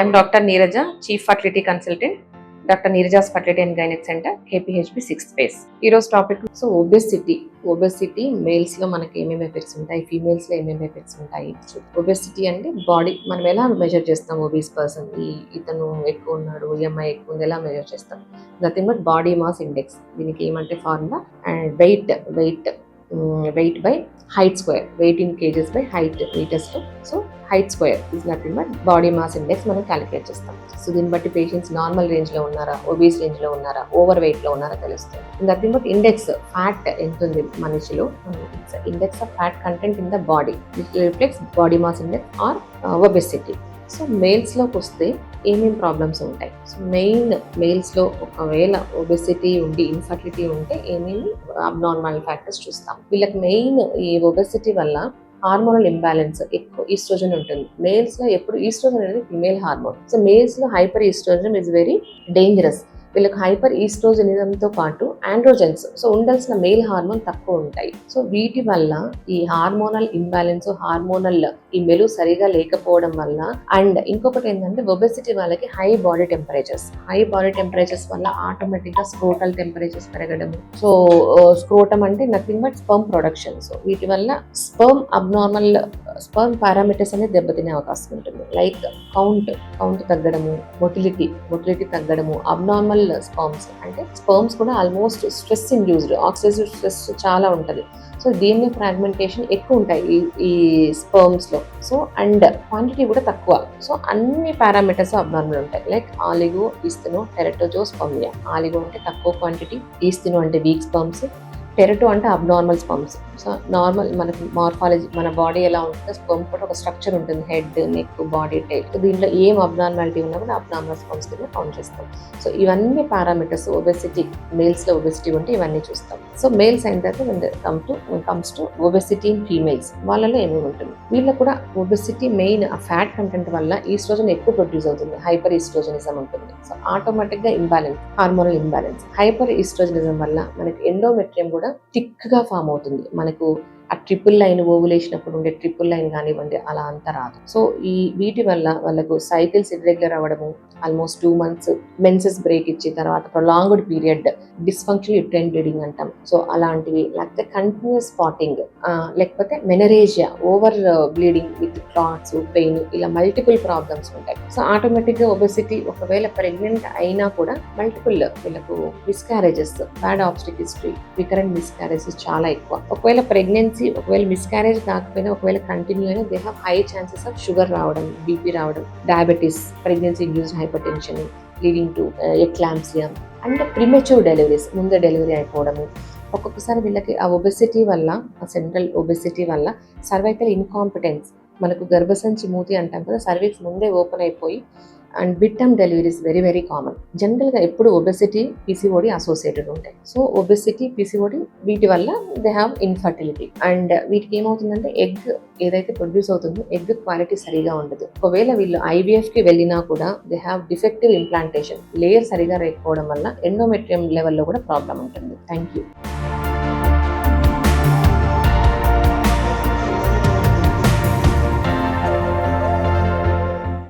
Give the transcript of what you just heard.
I'm Dr. Neeraja, Chief Fertility Consultant, Dr. Neeraja's Fertility and Gynec Center, KPHP 6th phase. ఈరోజు topic so obesity males లో మనకి ఏమేమి effects ఉంటాయి, females లో ఏమేమి ఎఫెక్ట్స్ ఉంటాయి. ఒబెసిటీ అంటే బాడీ మనం ఎలా మెజర్ చేస్తాం, ఒబీస్ పర్సన్ ఇతను ఎక్కువ ఉన్నాడు, ఈఎంఐ ఎక్కువ ఉంది, ఎలా మెజర్ చేస్తాం? Nothing but body mass index. దీనికి ఏమంటే formula and weight by height square, weight in kgs by height meters లో. So height square is nothing but body mass index మనం క్యాలిక్యులేట్ చేస్తాం. సో దీన్ని బట్టి పేషెంట్స్ నార్మల్ రేంజ్ లో ఉన్నారా, obese range లో ఉన్నారా, ఓవర్ వెయిట్ లో ఉన్నారా తెలుస్తుంది. నథింగ్ బట్ ఇండెక్స్ ఫ్యాట్ ఎంత ఉంది మనిషిలో, index of fat content in the body which reflects body mass index or obesity. So మేల్స్లోకి వస్తే ఏమేమి ప్రాబ్లమ్స్ ఉంటాయి? సో మెయిన్ మేల్స్లో ఒకవేళ ఒబెసిటీ ఉండి ఇన్ఫర్టిలిటీ ఉంటే ఏమేమి అబ్నార్మల్ ఫ్యాక్టర్స్ చూస్తాం. వీళ్ళకి మెయిన్ ఈ ఒబెసిటీ వల్ల హార్మోనల్ ఇంబ్యాలెన్స్, ఎక్కువ ఈస్ట్రోజన్ ఉంటుంది మేల్స్ లో. ఎప్పుడు ఈస్ట్రోజన్ అనేది ఫిమేల్ హార్మోన్. సో మేల్స్ లో hyper estrogen is very dangerous. వీళ్ళకి హైపర్ ఈస్ట్రోజనిజంతో పాటు ఆండ్రోజెన్స్, సో ఉండాల్సిన మేల్ హార్మోన్ తక్కువ ఉంటాయి. సో వీటి వల్ల ఈ హార్మోనల్ ఇంబ్యాలెన్స్, హార్మోనల్ ఈ మెలు సరిగా లేకపోవడం వల్ల, అండ్ ఇంకొకటి ఏంటంటే ఒబెసిటీ వాళ్ళకి హై బాడీ టెంపరేచర్స్ వల్ల ఆటోమేటిక్ గా స్క్రోటల్ టెంపరేచర్స్ పెరగడం. సో స్క్రోటం అంటే nothing but sperm production. So వీటి వల్ల స్పర్మ్ పారామీటర్స్ అనేది దెబ్బతినే అవకాశం ఉంటుంది. లైక్ కౌంట్ తగ్గడము, మొటిలిటీ తగ్గడము, అబ్నార్మల్ స్పర్మ్స్ అంటే స్పర్మ్స్ కూడా almost stress induced, oxidised stress చాలా ఉంటుంది. సో దీని ఫ్రాగ్మెంటేషన్ ఎక్కువ ఉంటాయి ఈ స్పర్మ్స్ లో. సో అండ్ క్వాంటిటీ కూడా తక్కువ. సో అన్ని పారామీటర్స్ అబ్నార్మల్ ఉంటాయి. Like oligo, astheno, teratozoospermia. Oligo అంటే తక్కువ క్వాంటిటీ, ఈస్థెనో అంటే వీక్ స్పర్మ్స్, టెరటో అంటే అబ్నార్మల్ స్పర్మ్స్. సో నార్మల్ మనకి మార్ఫాలజీ, మన బాడీ ఎలా ఉంటుందో స్పర్మ్ కూడా ఒక స్ట్రక్చర్ ఉంటుంది, head, neck, body tail. So దీంట్లో ఏం అబ్నార్మాలిటీ ఉన్నా కూడా అబ్నార్మల్ స్పర్మ్స్ కింద కౌంట్ చేస్తాం. సో ఇవన్నీ పారామీటర్స్ ఒబెసిటీ, మేల్స్ లో ఒబెసిటీ ఉంటే ఇవన్నీ చూస్తాం. సో మేల్స్ అయిన తర్వాత comes to obesity in females. వాళ్ళలో ఏమేమి ఉంటుంది? వీళ్ళకి కూడా ఒబెసిటీ మెయిన్ ఆ ఫ్యాట్ కంటెంట్ వల్ల ఈస్ట్రోజన్ ఎక్కువ ప్రొడ్యూస్ అవుతుంది, హైపర్ ఈస్ట్రోజనిజం ఉంటుంది. సో ఆటోమేటిక్ గా ఇంబ్యాలెన్స్, హార్మోనల్ ఇంబ్యాలెన్స్. హైపర్ ఈస్ట్రోజనిజం వల్ల మనకి ఎండోమెట్రియం కూడా థిక్ గా ఫామ్ అవుతుంది. మనకు ఆ ట్రిపుల్ లైన్ ఓవులేషన్ అప్పుడు ఉండే ట్రిపుల్ లైన్ కానివ్వండి, అలా అంతా రాదు. సో వీటి వల్ల వాళ్ళకు సైకిల్స్ ఇర్రెగ్యులర్ అవ్వడము, ఆల్మోస్ట్ 2 months మెన్సెస్ బ్రేక్ ఇచ్చి తర్వాత prolonged period dysfunction uterine bleeding అంటాం. సో అలాంటివి, లేకపోతే కంటిన్యూస్ స్పాటింగ్, లేకపోతే menorrhagia, over bleeding with clots, pain, ఇలా మల్టిపుల్ ప్రాబ్లమ్స్ ఉంటాయి. సో ఆటోమేటిక్ గా ఒబెసిటీ, ఒకవేళ ప్రెగ్నెంట్ అయినా కూడా మల్టిపుల్ వీళ్ళకు miscarriages, bad obstetric history, recurrent miscarriages చాలా ఎక్కువ. ఒకవేళ ప్రెగ్నెన్సీ, ఒకవేళ మిస్క్యారేజ్ కాకపోయినా, ఒకవేళ కంటిన్యూ అయినా, they have high chances of sugar రావడం, బీపీ రావడం, diabetes, pregnancy induced hypertension leading to eclampsia, and premature deliveries, ముందే డెలివరీ అయిపోవడము. ఒక్కొక్కసారి వీళ్ళకి ఆ ఒబెసిటీ వల్ల, ఆ సెంట్రల్ ఒబెసిటీ వల్ల సర్వైకల్ ఇన్కాంపిటెన్స్, మనకు గర్భసంచి మూతి అంటాం కదా, సర్వీక్స్ ముందే ఓపెన్ అయిపోయి and preterm deliveries very very common. జనరల్గా ఎప్పుడు ఒబెసిటీ, పీసీఓడి అసోసియేటెడ్ ఉంటాయి. సో ఒబెసిటీ, పీసీఓడి వీటి వల్ల దే హ్యావ్ ఇన్ఫర్టిలిటీ. అండ్ వీటికి ఏమవుతుందంటే ఎగ్ ఏదైతే ప్రొడ్యూస్ అవుతుందో ఎగ్ క్వాలిటీ సరిగా ఉండదు. ఒకవేళ వీళ్ళు ఐవీఎఫ్ కి వెళ్ళినా కూడా they have defective implantation, layer సరిగా లేకపోవడం వల్ల ఎండోమెట్రియం లెవెల్లో కూడా ప్రాబ్లం ఉంటుంది. Thank you.